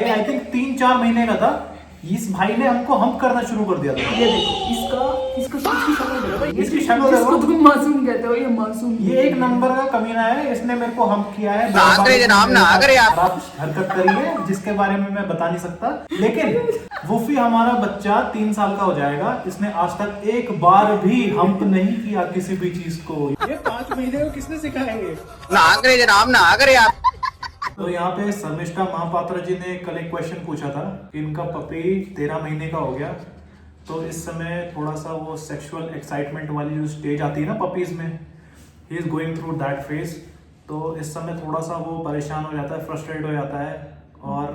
I think 3-4 महीने का था। इस भाई ने हमको हम करना शुरू कर दिया था। ये देखो इसकी शक्ल देखो भाई, इसकी शक्ल जिसको देखो। तुम मासूम कहते हो, ये मासूम ये एक नंबर का कमीना है। इसने मेरे को हम किया है, खराब हरकत करी है जिसके बारे में मैं बता नहीं सकता। लेकिन वुफी हमारा बच्चा 3 साल का हो जाएगा, इसने आज तक एक बार भी हम्प नहीं किया किसी भी चीज को। ये 5 महीने को किसने सिखाएंगे? तो यहाँ पे शर्मिष्ठा महापात्रा जी ने कल एक क्वेश्चन पूछा था कि इनका पपी 13 महीने का हो गया, तो इस समय थोड़ा सा वो सेक्सुअल एक्साइटमेंट वाली जो स्टेज आती है ना पपीज में, he is going through that phase. तो इस समय थोड़ा सा वो परेशान हो जाता है, फ्रस्ट्रेट हो जाता है और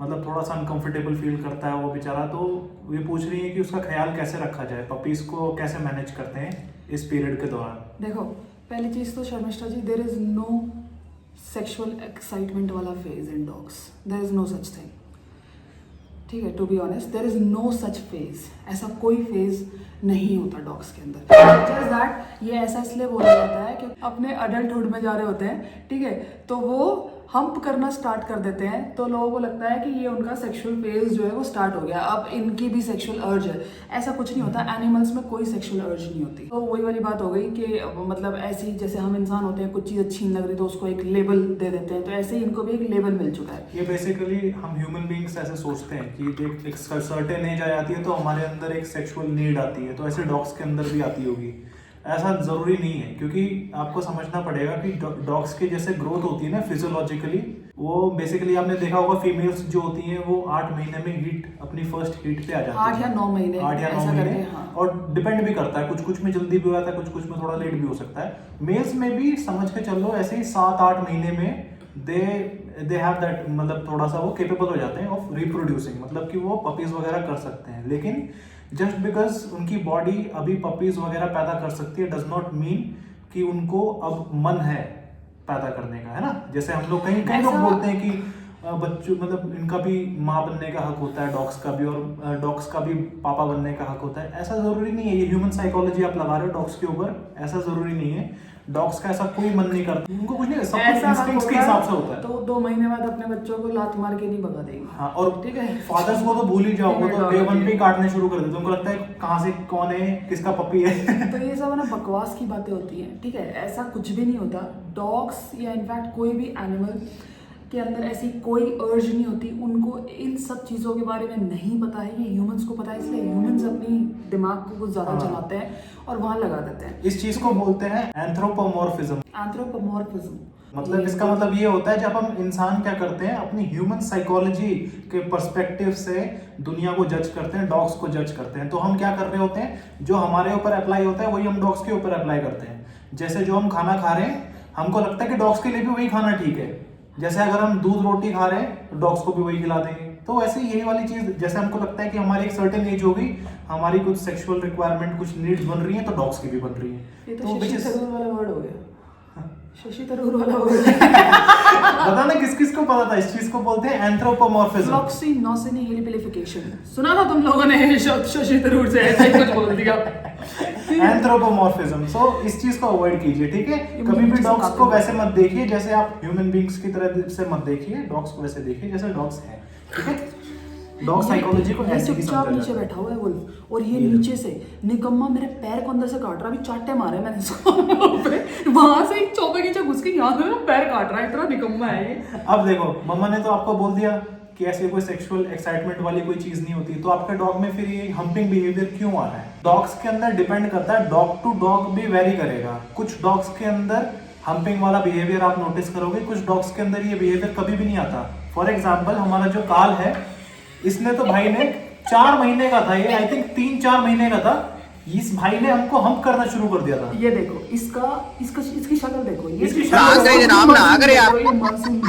मतलब थोड़ा सा अनकंफर्टेबल फील करता है वो बेचारा। तो ये पूछ रही है कि उसका ख्याल कैसे रखा जाए, पपीज को कैसे मैनेज करते हैं इस पीरियड के दौरान। देखो, पहली चीज तो Sharmishtha ji, there is no sexual excitement वाला phase in dogs, there is no such thing. ठीक है, to be honest there is no such phase, ऐसा कोई फेज नहीं होता डॉग्स के अंदर। जस्ट दैट ये ऐसा इसलिए बोला जाता है कि अपने अडल्टहुड में जा रहे होते हैं, ठीक है, तो वो हम्प करना स्टार्ट कर देते हैं, तो लोगों को लगता है कि ये उनका सेक्सुअल फेज जो है वो स्टार्ट हो गया, अब इनकी भी सेक्सुअल अर्ज है। ऐसा कुछ नहीं होता, एनिमल्स में कोई सेक्सुअल अर्ज नहीं होती। तो वही वाली बात हो गई कि मतलब ऐसी जैसे हम इंसान होते हैं, कुछ चीज़ अच्छी नहीं लग रही तो उसको एक लेबल दे देते हैं, तो ऐसे ही इनको भी एक लेबल मिल चुका है। ये बेसिकली हम ह्यूमन बींग्स ऐसे सोचते हैं कि एक सर्टेन एज आ जाती है तो हमारे अंदर एक सेक्सुअल नीड आती है, तो ऐसे डॉग्स के अंदर भी आती होगी। ऐसा जरूरी नहीं है, क्योंकि आपको समझना पड़ेगा कि डॉग्स की जैसे ग्रोथ होती है ना फिजियोलॉजिकली, वो बेसिकली आपने देखा होगा फीमेल्स जो होती हैं वो 8 महीने में हीट, अपनी फर्स्ट हीट पे आ जाती है। 8 या 9 महीने, 8 या 9 महीने। हाँ। और डिपेंड भी करता है, कुछ में जल्दी भी हो जाता है, कुछ में थोड़ा लेट भी हो सकता है। मेल्स में भी समझ के चलो ऐसे ही 7-8 महीने में दे हैव दैट, मतलब थोड़ा सा वो केपेबल हो जाते हैं ऑफ रिप्रोड्यूसिंग, मतलब कि वो पपीज वगैरह कर सकते हैं। लेकिन जस्ट बिकॉज उनकी बॉडी अभी पपीज वगैरह पैदा कर सकती है डज नॉट मीन कि उनको अब मन है पैदा करने का, है ना। जैसे हम लोग कई लोग बोलते हैं कि बच्चों मतलब इनका भी माँ बनने का हक होता है, डॉग्स का भी, और डॉग्स का भी पापा बनने का हक होता है। ऐसा जरूरी नहीं है, ये ह्यूमन साइकोलॉजी आप लगा रहे हो डॉग्स के ऊपर, ऐसा जरूरी नहीं है। डॉग्स का ऐसा कोई मन नहीं करता, उनको कुछ नहीं, सब कुछ इंस्टिंक्ट्स के हिसाब से होता है। तो 2 महीने बाद अपने बच्चों को लात मार के नहीं भगा देंगे। हाँ, और ठीक है, फादर्स को तो भूल ही जाओ, वो तो डे 1 पे काटने शुरू कर देते, उनको लगता है कहाँ से कौन है, किसका पपी है। तो ये सब ना बकवास की बातें होती हैं, ठीक है, ऐसा कुछ भी नहीं होता। डॉग्स या इनफैक्ट कोई भी एनिमल के अंदर ऐसी कोई अर्ज नहीं होती, उनको इन सब चीज़ों के बारे में नहीं पता है, ये ह्यूमंस को पता है, इसलिए ह्यूमंस अपनी दिमाग को कुछ ज़्यादा चलाते हैं और वहाँ लगा देते हैं। इस चीज को बोलते हैं एंथ्रोपोमॉर्फिज्म। एंथ्रोपोमॉर्फिज्म, मतलब इसका मतलब ये होता है जब हम इंसान क्या करते हैं, अपनी ह्यूमन साइकोलॉजी के पर्सपेक्टिव से दुनिया को जज करते हैं, डॉग्स को जज करते हैं। तो हम क्या कर रहे होते हैं, जो हमारे ऊपर अप्लाई होता है वही हम डॉग्स के ऊपर अप्लाई करते हैं। जैसे जो हम खाना खा रहे हैं, हमको लगता है कि डॉग्स के लिए भी वही खाना ठीक है। जैसे अगर हम दूध रोटी खा रहे हैं तो डॉग्स को भी वही खिला देंगे। तो वैसे यही वाली चीज, जैसे हमको लगता है कि हमारी एक सर्टेन एज होगी, हमारी कुछ सेक्सुअल रिक्वायरमेंट, कुछ नीड्स बन रही हैं, तो डॉग्स की भी बन रही हैं। ये तो शशि थरूर वाला वर्ड हो गया, शशि थरूर वाला हो गया। पता ना किस किस को पता था, इस चीज को बोलते हैं एंथ्रोपोमॉर्फिज्म। फ्लॉक्सिनोसिनिहिलिफिकेशन सुना था तुम लोगों ने, शशि थरूर से ऐसे ही कुछ बोल दिया। एंथ्रोपोमॉर्फिज्म। सो इस चीज को अवॉइड कीजिए, ठीक है। कभी भी डॉग्स को वैसे मत देखिए जैसे आप ह्यूमन बींग्स की तरह से मत देखिए, डॉग्स को वैसे देखिए जैसे डॉग्स हैं, ठीक है। डॉग साइकोलॉजी को ऐसे ही चुपचाप नीचे बैठा हुआ है वुल्फ, और ये नीचे से निकम्मा मेरे पैर को अंदर से काट रहा है, अभी चाटे मारे मैंने इसको, वहां से एक चौपे नीचे घुस के यहाँ से पैर काट रहा है, इतना निकम्मा है ये। अब देखो, मम्मा ने तो आपको बोल दिया कि ऐसी कोई सेक्सुअल एक्साइटमेंट वाली कोई चीज नहीं होती, तो आपके डॉग में फिर ये हम्पिंग बिहेवियर क्यों आ रहा है? डॉग्स के अंदर डिपेंड करता है, डॉग टू डॉग भी वेरी करेगा। कुछ डॉग्स के अंदर हम्पिंग वाला बिहेवियर आप नोटिस करोगे, कुछ डॉग्स के अंदर ये बिहेवियर कभी भी नहीं आता। फॉर एग्जाम्पल हमारा जो काल है, इसने तो भाई ने 4 महीने का था, ये आई थिंक 3-4 महीने का था, इस भाई ने हमको हम करना शुरू कर दिया था। ये देखो, इसकी शक्ल देखो, ये इसकी शक्ल,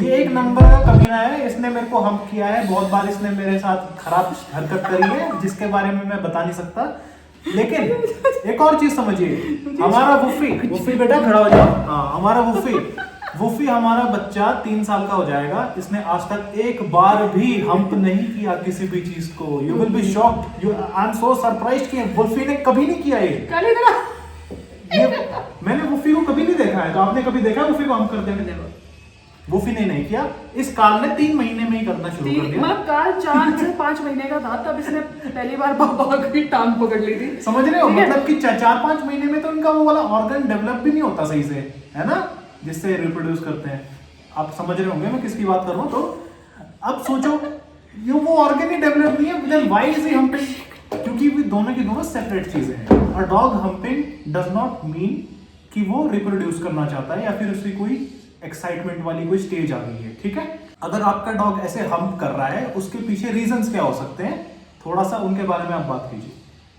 ये एक नंबर का कमीना है। इसने मेरे को हम किया है बहुत बार, इसने मेरे साथ खराब हरकत करी है जिसके बारे में मैं बता नहीं सकता। लेकिन एक और चीज समझिए, हमारा वुफी बेटा खड़ा हो जाओ, हाँ, हमारा वुफी हमारा बच्चा 3 साल का हो जाएगा, इसने आज तक एक बार भी हम्प नहीं किया किसी भी चीज को। You will be shocked, I am so surprised कि वुफी ने कभी नहीं किया ये मैंने वुफी को कभी नहीं देखा है। तो आपने कभी देखा वुफी को हम करते हुए? वुफी ने नहीं किया, इस काल ने 3 महीने में ही करना शुरू कर दिया। मतलब काल 4 से 5 महीने का था तब इसने पहली बार पापा की टांग पकड़ ली थी। समझ रहे हो, ठीक है? मतलब कि 4-5 महीने में तो इनका वो वाला ऑर्गन डेवलप भी नहीं होता सही से, है ना, जिससे रिप्रोड्यूस करते हैं। आप समझ रहे होंगे मैं किसकी बात कर रहा हूँ। तो अब सोचो ये वो ऑर्गन ही डेवलप नहीं है, then why is he humping? क्योंकि वो दोनों की दोनों सेपरेट चीजें हैं। A dog humping does not mean कि वो रिप्रोड्यूस करना चाहता है या फिर उसकी कोई एक्साइटमेंट वाली कोई स्टेज आ गई है, ठीक है। अगर आपका डॉग ऐसे हम्प कर रहा है, उसके पीछे रीजंस क्या हो सकते हैं, थोड़ा सा उनके बारे में आप बात कीजिए।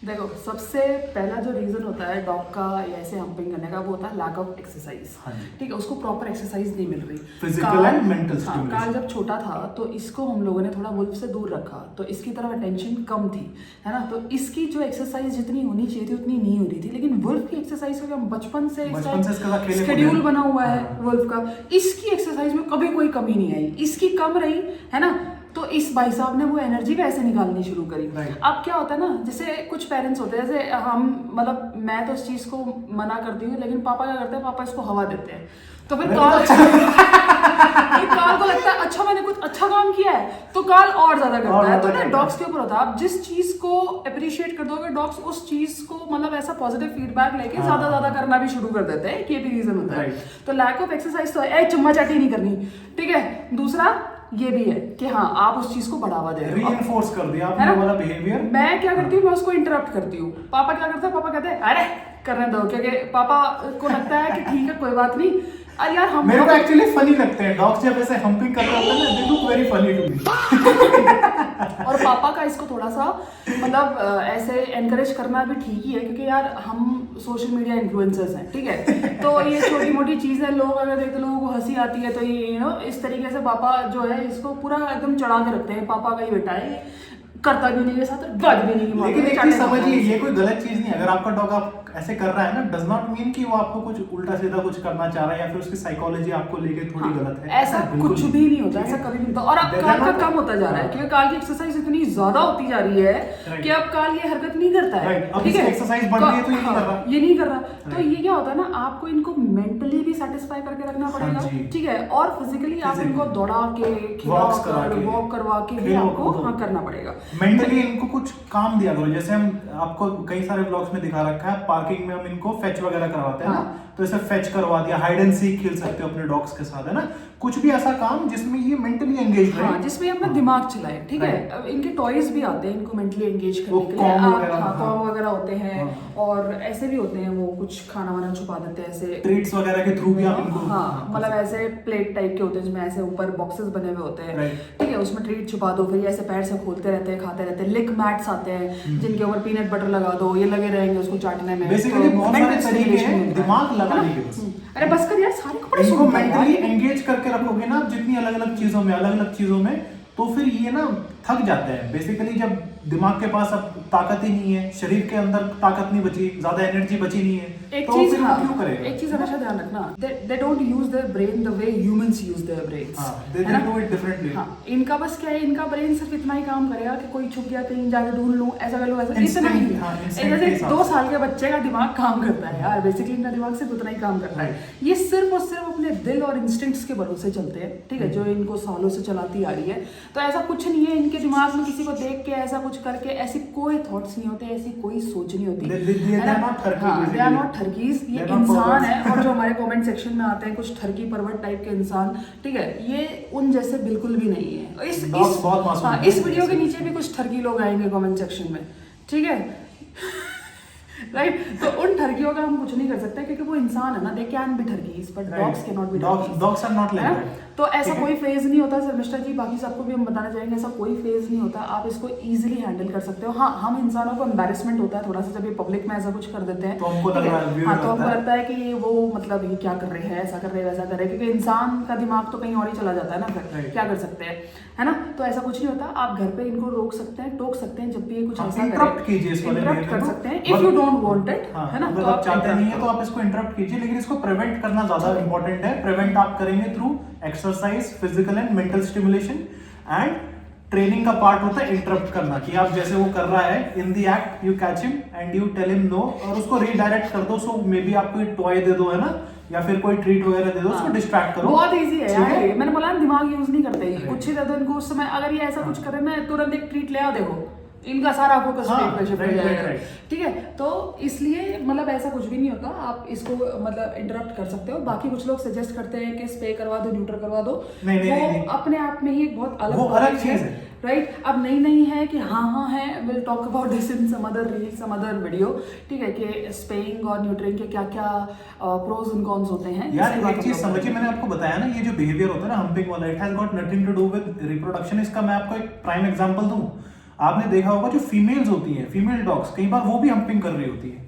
देखो, सबसे पहला जो रीजन होता है डॉग का ऐसे हम्पिंग करने का, वो होता है लैक ऑफ एक्सरसाइज। हाँ जी। ठीक है, उसको प्रॉपर एक्सरसाइज नहीं मिल रही। फिजिकल एंड मेंटल हाँ, काल जब छोटा था तो इसको हम लोगों ने थोड़ा वुल्फ से दूर रखा, तो इसकी तरफ अटेंशन कम थी, है ना। तो इसकी जो एक्सरसाइज जितनी होनी चाहिए थी उतनी नहीं हो रही थी। लेकिन वुल्फ की एक्सरसाइज का बचपन से इसके साथ खेले शेड्यूल बना हुआ है हाँ। वुल्फ का, इसकी एक्सरसाइज में कभी कोई कमी नहीं आई, इसकी कम रही, है ना। तो इस भाई साहब ने वो एनर्जी वैसे निकालनी शुरू करी। अब क्या होता है ना, जैसे कुछ पेरेंट्स होते हैं, जैसे हम, मतलब मैं तो इस चीज को मना करती हूँ, लेकिन पापा क्या करते हैं, पापा इसको हवा देते हैं। तो फिर काल काल को लगता है अच्छा मैंने कुछ अच्छा काम किया है, तो काल और ज्यादा करता है। तो ना डॉग्स के ऊपर होता है, आप जिस चीज को अप्रिशिएट कर दोगे डॉग्स उस चीज को मतलब ऐसा पॉजिटिव फीडबैक लेके ज्यादा करना भी शुरू कर देते हैं। ये भी रीजन होता है। तो लैक ऑफ एक्सरसाइज तो है, चम्मा चाटी नहीं करनी, ठीक है। दूसरा ये भी है कि हाँ आप उस चीज को बढ़ावा दे रहे हो, रीइंफोर्स कर दिया आपने वाला बिहेवियर। मैं क्या करती हूँ, मैं उसको इंटरप्ट करती हूँ। पापा क्या करते हैं, पापा कहते हैं अरे करने दो, क्योंकि पापा को लगता है कि ठीक है कोई बात नहीं। अरे यार हम मेरे को एक्चुअली फनी लगते हैं डॉग्स जब ऐसे हम्पिंग कर रहे होते हैं ना, they look very funny to me. और पापा का इसको थोड़ा सा मतलब ऐसे एनकरेज करना भी ठीक ही है, क्योंकि यार हम सोशल मीडिया इन्फ्लुएंसर्स हैं, ठीक है। तो ये छोटी मोटी चीजें लोग अगर देखते, लोगों को हंसी आती है, तो ये इस तरीके से पापा जो है इसको पूरा एकदम चढ़ा के रखते हैं। पापा का ही बेटा है, करता भी नहीं के साथ गद भी नहीं। लेकिन एक चीज समझिए, ये कोई गलत चीज नहीं है। अगर आपका डॉग आप ऐसे कर रहा है ना, डज नॉट मीन कि वो आपको कुछ उल्टा सीधा कुछ करना चाह रहा है या फिर उसकी साइकोलॉजी आपको लेके थोड़ी गलत है। ऐसा कुछ भी नहीं होता, ऐसा कभी नहीं होता। और अब काल का कम होता जा रहा है, क्योंकि काल की एक्सरसाइज इतनी ज्यादा होती जा रही है कि अब काल ये हरकत नहीं करता है, ठीक है। एक्सरसाइज बढ़ रही है तो ये नहीं कर रहा, ये नहीं कर रहा। तो ये क्या होता है ना, आपको इनको मेंटली भी सेटिस्फाई करके रखना पड़ेगा, ठीक है। और फिजिकली आप इनको दौड़ा के, वॉक करवा के भी आपको हाँ करना पड़ेगा। मेंटली इनको कुछ काम दिया करो। जैसे हम आपको कई सारे ब्लॉग्स में दिखा रखा है, पार्किंग में हम इनको फेच वगैरह करवाते हैं ना, तो ऐसे फेच करवा दिया, हाइड एंड सीक खेल सकते हो अपने डॉग्स के साथ, है ना। कुछ भी ऐसा काम जिसमें ये मेंटली एंगेज रहे, हाँ, जिसमें अपना दिमाग चलाए, ठीक है। अब इनके टॉयज भी आते हैं इनको मेंटली एंगेज करने के लिए, कॉम वगैरह होते हैं, और ऐसे भी होते हैं वो कुछ खाना वाना छुपा देते हैं ऐसे ट्रीट्स वगैरह के थ्रू भी आप इनको, हाँ मतलब ऐसे प्लेट टाइप के होते हैं जिसमें ऐसे ऊपर बॉक्सेस बने हुए होते हैं, ठीक है। उसमें ट्रीट छुपा दो, फिर ऐसे पैर से खोलते रहते हैं, खाते रहते हैं। लिक मैट्स आते हैं जिनके ऊपर पीनट बटर लगा दो, ये लगे रहेंगे उसको चाटने में। बेसिकली बहुत सारे तरीके हैं दिमाग लगाने के। बस अरे बस कर यार, सारे कपड़े इनको मेंटली एंगेज करके रखोगे ना जितनी अलग अलग चीजों में, तो फिर ये ना थक जाते हैं। बेसिकली जब दिमाग के पास अब ताकत ही नहीं है, शरीर के अंदर ताकत नहीं बची, ज्यादा एनर्जी बची नहीं है, एक तो चीज फिर हाँ, वो क्यों करेगा? एक चीज हमेशा ध्यान रखना, they don't use their brain the way humans use their brains, they do it differently। हाँ, इनका बस क्या है, इनका ब्रेन सिर्फ इतना ही काम करेगा कि कोई छुप गया कहीं जाके ढूंढ लूं, ऐसा कर लूं, ऐसा इतना ही। जैसे 2 साल के बच्चे का दिमाग काम करता है यार, बेसिकली इनका दिमाग सिर्फ उतना ही काम करता है। ये सिर्फ और सिर्फ अपने दिल और इंस्टिंक्ट्स के भरोसे चलते हैं, ठीक है, जो इनको सालों से चलाती आ रही है। तो ऐसा कुछ नहीं है इनके दिमाग में, किसी को देख के ऐसा कुछ करके ऐसी कोई थॉट्स नहीं होते, ऐसी कोई सोच नहीं होती। They are not ठरकीज, ये इंसान है। और जो हमारे कमेंट सेक्शन में आते हैं कुछ ठरकी परवट टाइप के इंसान, ठीक है, ये उन जैसे बिल्कुल भी नहीं है। इस वीडियो के नीचे भी कुछ ठरकी लोग आएंगे कमेंट सेक्शन में, ठीक है राइट। तो उन ठरकियों का हम कुछ नहीं कर सकते, क्योंकि वो इंसान है ना, दे कैन बी ठरकीज but dogs can not be ठरकीज। Dogs are not like that. तो ऐसा कोई फेज नहीं होता शर्मिष्ठा जी, बाकी सबको भी हम बताना चाहेंगे, ऐसा कोई फेज नहीं होता। आप इसको इजीली हैंडल कर सकते हो। हाँ, हम इंसानों को एम्बैरेसमेंट होता है थोड़ा सा, जब ये पब्लिक में ऐसा कुछ कर देते हैं, तो हमको लगता है कि वो मतलब ये क्या कर रहे हैं, ऐसा कर रहे हैं, वैसा कर रहे हैं, क्योंकि इंसान का दिमाग तो कहीं और ही चला जाता है ना, फिर क्या कर सकते हैं, है ना। तो ऐसा कुछ नहीं होता। आप घर पे इनको रोक सकते हैं, टोक सकते हैं, जब भी ये कुछ ऐसा इंटरप्ट कीजिए, इंटरप्ट कर सकते हैं if you don't want it, है ना। तो आप चाहते नहीं है तो आप इसको इंटरप्ट कीजिए, लेकिन इसको प्रिवेंट करना ज्यादा इंपॉर्टेंट है। प्रिवेंट आप करेंगे through exercise, physical and mental stimulation, and training का पार्ट होता है इंटरप्ट करना, कि आप जैसे वो कर रहा है in the act you catch him and you tell him no, और उसको रीडायरेक्ट कर दो। सो मे बी आपको टॉय दे दो, है ना, या फिर कोई ट्रीट वगैरह दे दो, उसको डिस्ट्रैक्ट करो। बहुत इजी है ठीक यार है? ये। मैंने बोला ना दिमाग यूज नहीं करते ये। Right. कुछ ही दे दो इनको उस समय, अगर ये ऐसा कुछ करे ना तुरंत एक ट्रीट ले आओ, देखो इनका सारा फोकस हाँ, पे शिफ्ट हो right, जाएगा। right. ठीक है, तो इसलिए मतलब ऐसा कुछ भी नहीं होता, आप इसको मतलब इंटरप्ट कर सकते हो। बाकी कुछ लोग सजेस्ट करते हैं कि स्प्रे करवा दो, न्यूट्रल करवा दो, नहीं, नहीं, वो नहीं। अपने आप में ही एक बहुत अलग वो अलग चीज है। राइट। अब नहीं है कि हाँ है, will talk about this in some other reel, some other video. ठीक है, कि स्प्रेइंग और न्यूट्रिंग के क्या क्या प्रोज एंड कॉन्स होते हैं। यार एक चीज समझिए, मैंने आपको बताया ना, ये जो बिहेवियर होता है ना हम्पिंग वाला, it has got nothing to do with reproduction. इसका मैं आपको एक प्राइम एग्जांपल दूं। आपने देखा होगा जो फीमेल्स होती हैं, फीमेल डॉग्स, कई बार वो भी हम्पिंग कर रही होती है।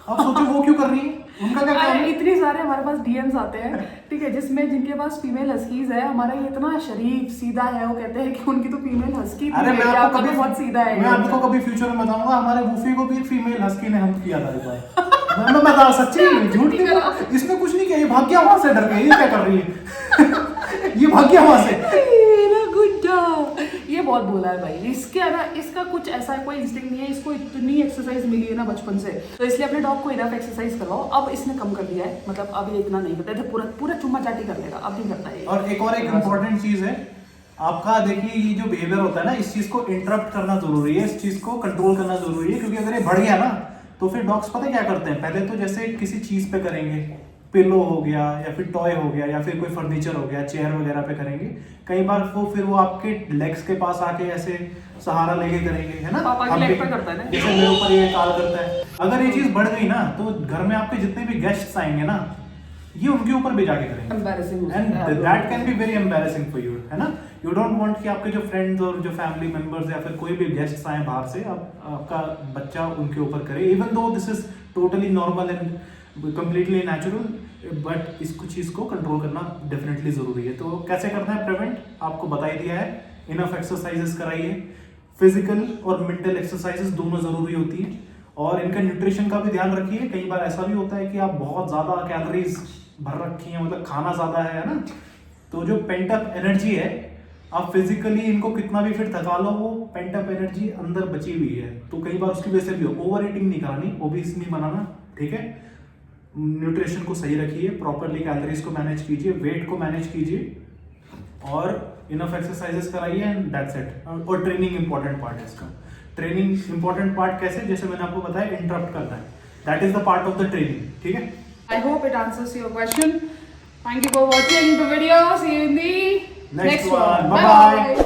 अब सोचो वो क्यों कर रही है, उनका क्या काम है? इतनी सारे हमारे पास डीएम्स आते हैं, ठीक है, जिसमें जिनके पास फीमेल हस्कीज है, हमारा ये इतना शरीफ सीधा है, वो कहते हैं कि उनकी तो फीमेल हस्की अरे मैं आपको कभी बहुत सीधा है। मैं आपको कभी फ्यूचर में बताऊंगा, हमारे वूफी को भी एक फीमेल हस्की ने हम्प किया था एक बार। मैं बता, सच्ची झूठ नहीं बोला, इसने कुछ नहीं किया, ये भाग गया वहां से डर के। ये क्या कर रही है? ये भाग गया वहां से। ये बहुत बोला है भाई, इसके अगर इसका कुछ ऐसा कोई इंस्टिंक्ट नहीं है, इसको इतनी एक्सरसाइज मिली है ना बचपन से, तो इसलिए अपने डॉग को इनफ एक्सरसाइज करवाओ। अब इसने कम कर दिया है, मतलब अब ये इतना नहीं करता है, पूरा पूरा चुम्मा चाटी कर लेगा, अब नहीं करता है। और एक इम्पोर्टेंट चीज है आपका, देखिए ये जो बिहेवियर होता है ना, इस चीज को इंटरप्ट करना जरूरी है, इस चीज को कंट्रोल करना जरूरी है, क्योंकि अगर ये बढ़ गया ना तो फिर डॉग्स पता क्या करते हैं, पहले तो जैसे किसी चीज पे करेंगे, पिलो हो गया या फिर टॉय हो गया या फिर कोई फर्नीचर हो गया, चेयर वगैरह पे करेंगे, कई बार फिर वो आपके लेग्स के पास आके ऐसे सहारा लेके करेंगे, है ना? पापा के लेग पे करता है ना, जैसे मेरे ऊपर ये काल करता है। अगर ये चीज बढ़ गई ना तो घर में आपके जितने भी गेस्ट्स आएंगे ना, ये उनके ऊपर भी जाके करेंगे, embarrassing, and that can be very embarrassing for you, है ना? यू डोंट वांट कि आपके जो फ्रेंड्स और जो फैमिली मेंबर्स या फिर कोई भी गेस्ट्स आए बाहर से, आपका बच्चा उनके ऊपर करे, even though this is totally normal and completely natural, but इसको चीज को कंट्रोल करना डेफिनेटली जरूरी है। तो कैसे करना है प्रिवेंट, आपको बता ही दिया है। इनफ एक्सरसाइजेस कराइए, फिजिकल और मेंटल एक्सरसाइजेस दोनों जरूरी होती है, और इनका न्यूट्रिशन का भी ध्यान रखिए। कई बार ऐसा भी होता है कि आप बहुत ज्यादा कैलोरीज भर रखी हैं, मतलब खाना ज्यादा है ना, तो जो पेंट अप एनर्जी है, आप फिजिकली इनको कितना भी फिर थका लो, वो पेंट अप एनर्जी अंदर बची हुई है, तो कई बार उसकी वजह से भी ओवर ईटिंग नहीं करानी, ओबीस नहीं बनाना, ठीक है? न्यूट्रिशन को सही रखिए, प्रॉपरली कैलोरीज को मैनेज कीजिए, वेट को मैनेज कीजिए, और इनफ एक्सरसाइजेस कराइए, एंड दैट्स इट। और ट्रेनिंग इंपॉर्टेंट पार्ट है इसका। ट्रेनिंग इंपॉर्टेंट पार्ट कैसे, जैसे मैंने आपको बताया, इंटरप्ट करना है, that is the part of the training, ठीक है? I hope it answers your question. Thank you for watching the video. See you in the next one. Bye bye.